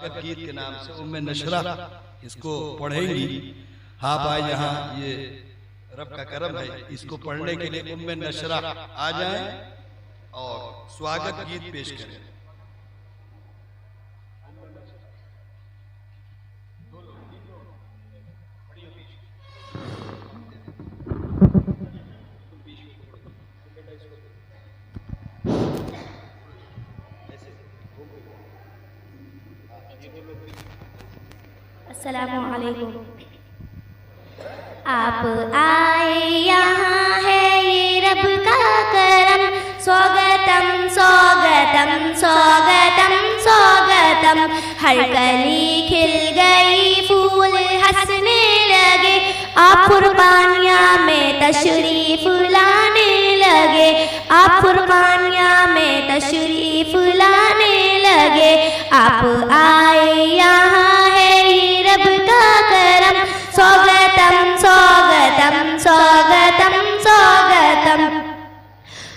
स्वागत गीत के नाम से उम्मे नशरा इसको पढ़ेंगी। हाँ भाई, यहाँ ये रब का करम है, इसको पढ़ने के लिए उम्मे नशरा आ जाएं और स्वागत गीत पेश करें। अस्सलामुअलैकुम। आप आए यहाँ है ये रब का करम, स्वागतम स्वागतम स्वागतम स्वागतम। हर कली खिल गई, फूल हंसने लगे, आप कुर्बानियाँ में तशरीफ लाने लगे, आप कुर्बानियाँ में तशरीफ लाने लगे। आप आए यहाँ है ये रब का करम, स्वागतम स्वागतम स्वागतम स्वागतम।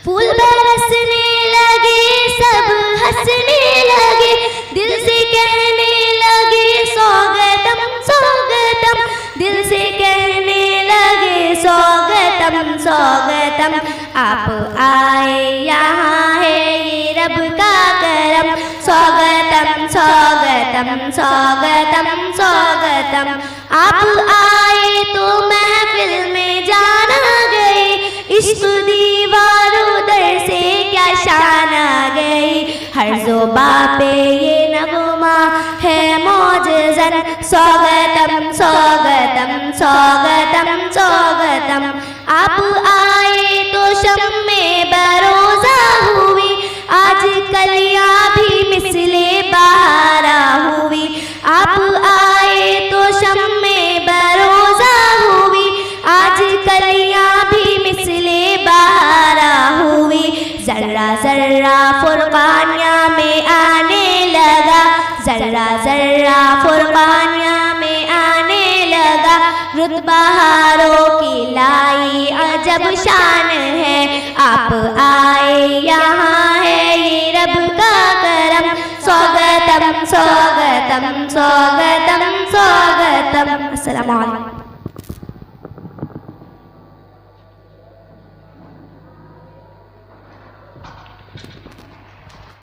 फूल बरसने लगे, सब हंसने लगे, दिल से कहने लगे स्वागतम स्वागतम, दिल से कहने लगे स्वागतम स्वागतम। आप आए यहाँ है ये रब का करम, स्वागतम स्वागतम स्वागतम स्वागतम। आप आए तो महफिल में जान आ गई, इश्क दीवारों दर से क्या शान आ गई। हर ज़ुबा पे ये नगमा है मौजज़न, स्वागतम स्वागतम स्वागतम स्वागतम। आप आए तो शम्मे बरोज़ा हुई, आज कलियाँ भी मिसले बहारा हुई। आप आए तो शम्मे बरोज़ा हुई, आज कलियाँ भी मिसले बहारा हुई। जर्रा जर्रा फुरकानियाँ में आने लगा, जर्रा जर्रा फुरकानियाँ में आने लगा। रुत बहारों की लाई अजब शान है, आप आए यहाँ है ये रब का करम, स्वागतम स्वागतम स्वागतम स्वागतम। अस्सलामु अलैकुम।